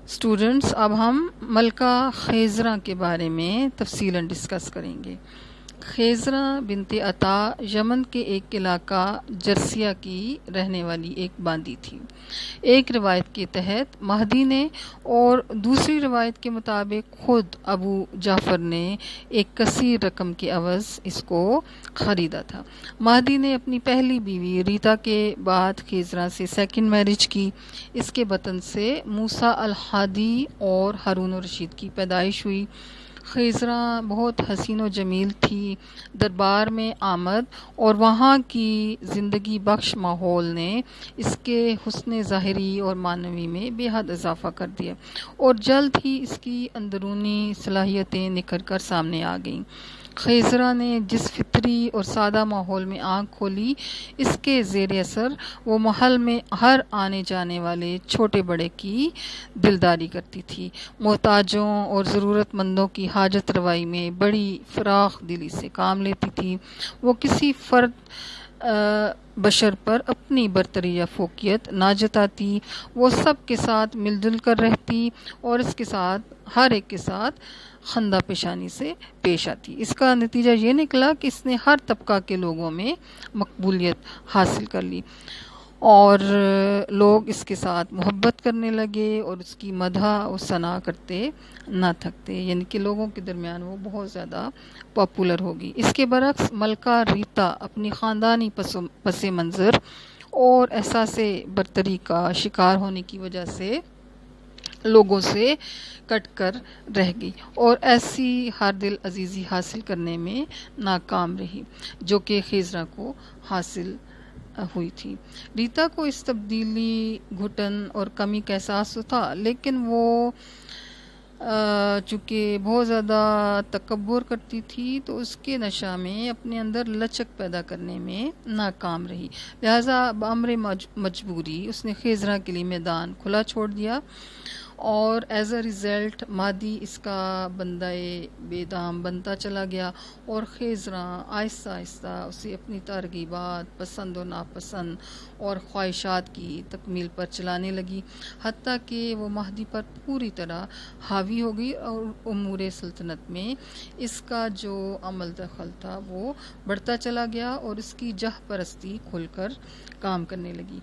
Students, اب ہم ملکہ خیزرہ کے بارے میں تفصیلاً ڈسکس کریں گے۔ خیزرہ بنت عطا یمن کے ایک علاقہ جرسیہ کی رہنے والی ایک باندی تھی۔ ایک روایت کے تحت مہدی نے اور دوسری روایت کے مطابق خود ابو جعفر نے ایک کثیر رقم کے عوض اس کو خریدا تھا۔ مہدی نے اپنی پہلی بیوی ریتا کے بعد خیزرہ سے سیکنڈ میرج کی۔ اس کے بطن سے موسیٰ الہادی اور ہارون الرشید کی پیدائش ہوئی۔ خیزرہ بہت حسین و جمیل تھی۔ دربار میں آمد اور وہاں کی زندگی بخش ماحول نے اس کے حسن ظاہری اور معنوی میں بے حد اضافہ کر دیا، اور جلد ہی اس کی اندرونی صلاحیتیں نکھر کر سامنے آ گئیں۔ خیزرہ نے جس فطری اور سادہ ماحول میں آنکھ کھولی، اس کے زیر اثر وہ محل میں ہر آنے جانے والے چھوٹے بڑے کی دلداری کرتی تھی، محتاجوں اور ضرورت مندوں کی حاجت روائی میں بڑی فراخ دلی سے کام لیتی تھی۔ وہ کسی فرد بشر پر اپنی برتری یا فوقیت نہ جتاتی، وہ سب کے ساتھ مل جل کر رہتی اور اس کے ساتھ ہر ایک کے ساتھ خندہ پیشانی سے پیش آتی۔ اس کا نتیجہ یہ نکلا کہ اس نے ہر طبقہ کے لوگوں میں مقبولیت حاصل کر لی، اور لوگ اس کے ساتھ محبت کرنے لگے اور اس کی مدح و ثنا کرتے نہ تھکتے، یعنی کہ لوگوں کے درمیان وہ بہت زیادہ پاپولر ہوگی۔ اس کے برعکس ملکہ ریتا اپنی خاندانی پس منظر اور احساس برتری کا شکار ہونے کی وجہ سے لوگوں سے کٹ کر رہ گئی اور ایسی ہر دل عزیزی حاصل کرنے میں ناکام رہی جو کہ خیزرہ کو حاصل ہوئی تھی۔ ریتا کو اس تبدیلی، گھٹن اور کمی کا احساس تو تھا، لیکن وہ چونکہ بہت زیادہ تکبر کرتی تھی تو اس کے نشہ میں اپنے اندر لچک پیدا کرنے میں ناکام رہی، لہٰذا بامر مجبوری اس نے خیزرہ کے لیے میدان کھلا چھوڑ دیا، اور ایز اے ریزلٹ مہدی اس کا بندہ بے دام بنتا چلا گیا، اور خیزرہ آہستہ آہستہ اسے اپنی ترغیبات، پسند و ناپسند اور خواہشات کی تکمیل پر چلانے لگی، حتیٰ کہ وہ مہدی پر پوری طرح حاوی ہو گئی اور امور سلطنت میں اس کا جو عمل دخل تھا وہ بڑھتا چلا گیا اور اس کی جہ پرستی کھل کر کام کرنے لگی۔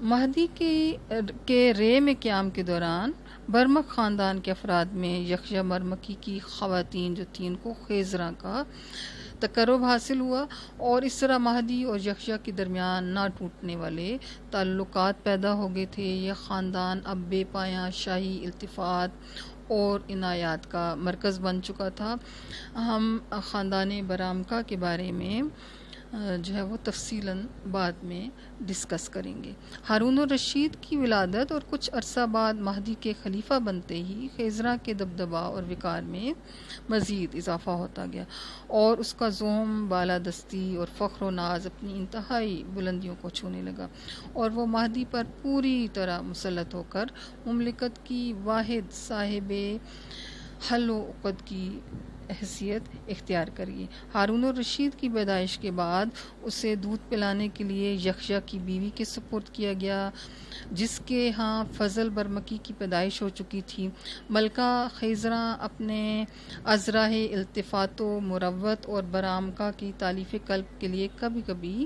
مہدی کے رے میں قیام کے دوران برمک خاندان کے افراد میں یحییٰ مرمکی کی خواتین جو تھیں ان کو خیزرہ کا تقرب حاصل ہوا، اور اس طرح مہدی اور یحییٰ کے درمیان نہ ٹوٹنے والے تعلقات پیدا ہو گئے تھے۔ یہ خاندان اب بے پایاں شاہی التفات اور عنایات کا مرکز بن چکا تھا۔ ہم خاندان برامکا کے بارے میں جو ہے وہ تفصیلاً بعد میں ڈسکس کریں گے۔ ہارون الرشید کی ولادت اور کچھ عرصہ بعد مہدی کے خلیفہ بنتے ہی خیزرہ کے دبدبہ اور وقار میں مزید اضافہ ہوتا گیا، اور اس کا زعم، بالادستی اور فخر و ناز اپنی انتہائی بلندیوں کو چھونے لگا، اور وہ مہدی پر پوری طرح مسلط ہو کر مملکت کی واحد صاحب حل و عقد کی حیثیت اختیار کری۔ ہارون الرشید کی پیدائش کے بعد اسے دودھ پلانے کے لیے یحییٰ کی بیوی کے سپرد کیا گیا، جس کے ہاں فضل برمکی کی پیدائش ہو چکی تھی۔ ملکہ خیزرہ اپنے ازراہ التفات و مروت اور برامکا کی تالیف قلب کے لیے کبھی کبھی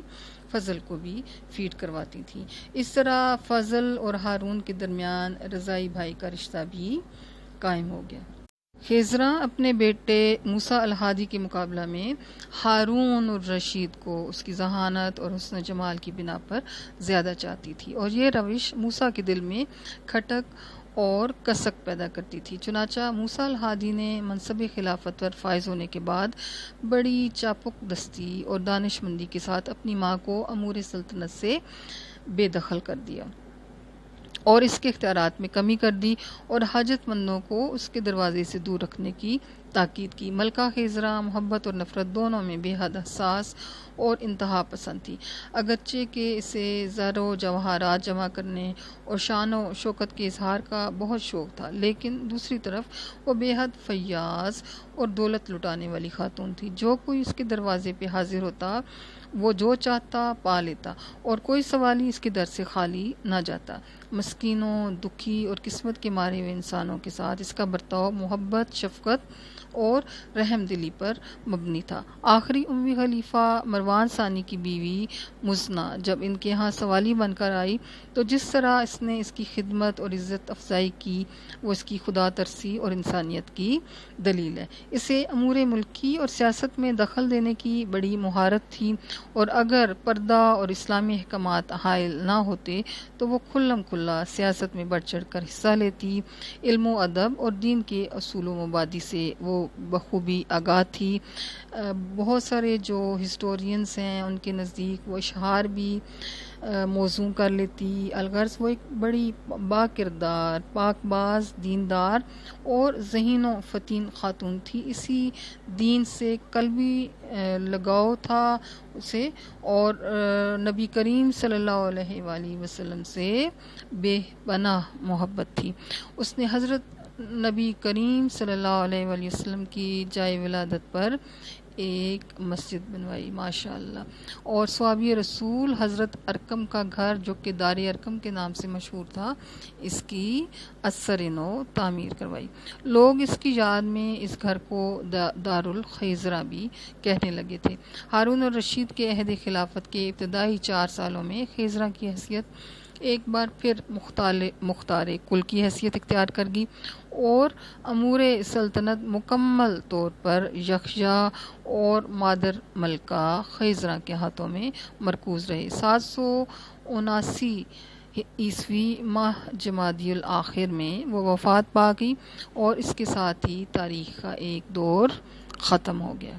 فضل کو بھی فیڈ کرواتی تھی۔ اس طرح فضل اور ہارون کے درمیان رضائی بھائی کا رشتہ بھی قائم ہو گیا۔ خیزرہ اپنے بیٹے موسیٰ الہادی کے مقابلہ میں ہارون الرشید کو اس کی ذہانت اور حسن جمال کی بنا پر زیادہ چاہتی تھی، اور یہ روش موسیٰ کے دل میں کھٹک اور کسک پیدا کرتی تھی۔ چنانچہ موسیٰ الہادی نے منصب خلافت پر فائز ہونے کے بعد بڑی چاپک دستی اور دانش مندی کے ساتھ اپنی ماں کو امور سلطنت سے بے دخل کر دیا اور اس کے اختیارات میں کمی کر دی، اور حاجت مندوں کو اس کے دروازے سے دور رکھنے کی تاکید کی۔ ملکہ خیزرا محبت اور نفرت دونوں میں بے حد حساس اور انتہا پسند تھی، اگرچہ کہ اسے زر و جواہرات جمع کرنے اور شان و شوکت کے اظہار کا بہت شوق تھا، لیکن دوسری طرف وہ بے حد فیاض اور دولت لٹانے والی خاتون تھی۔ جو کوئی اس کے دروازے پہ حاضر ہوتا وہ جو چاہتا پا لیتا، اور کوئی سوالی اس کے در سے خالی نہ جاتا۔ مسکینوں، دکھی اور قسمت کے مارے ہوئے انسانوں کے ساتھ اس کا برتاؤ محبت، شفقت اور رحم دلی پر مبنی تھا۔ آخری اموی خلیفہ مروان ثانی کی بیوی مزنہ جب ان کے ہاں سوالی بن کر آئی تو جس طرح اس نے اس کی خدمت اور عزت افزائی کی وہ اس کی خدا ترسی اور انسانیت کی دلیل ہے۔ اسے امور ملکی اور سیاست میں دخل دینے کی بڑی مہارت تھی، اور اگر پردہ اور اسلامی احکامات حائل نہ ہوتے تو وہ کھلم کھلا سیاست میں بڑھ چڑھ کر حصہ لیتی۔ علم و ادب اور دین کے اصول و مبادی سے وہ بخوبی آگاہ تھی۔ بہت سارے جو ہسٹورینز ہیں ان کے نزدیک وہ اشعار بھی موزوں کر لیتی۔ الغرض وہ ایک بڑی با کردار، پاک باز، دیندار اور ذہین و فطین خاتون تھی۔ اسی دین سے قلبی لگاؤ تھا اسے، اور نبی کریم صلی اللہ علیہ وآلہ وسلم سے بے پناہ محبت تھی۔ اس نے حضرت نبی کریم صلی اللہ علیہ وآلہ وسلم کی جائے ولادت پر ایک مسجد بنوائی، ماشاءاللہ، اور صحابی رسول حضرت ارقم کا گھر جو کہ دار ارقم کے نام سے مشہور تھا، اس کی اثر نو تعمیر کروائی۔ لوگ اس کی یاد میں اس گھر کو دار الخیزرہ بھی کہنے لگے تھے۔ ہارون الرشید کے عہد خلافت کے ابتدائی 4 سالوں میں خیزرہ کی حیثیت ایک بار پھر مختار کل کی حیثیت اختیار کر گئی، اور امور سلطنت مکمل طور پر یکجا اور مادر ملکہ خیزرہ کے ہاتھوں میں مرکوز رہے۔ 779 عیسوی ماہ جمادی الاخر میں وہ وفات پا گئی، اور اس کے ساتھ ہی تاریخ کا ایک دور ختم ہو گیا۔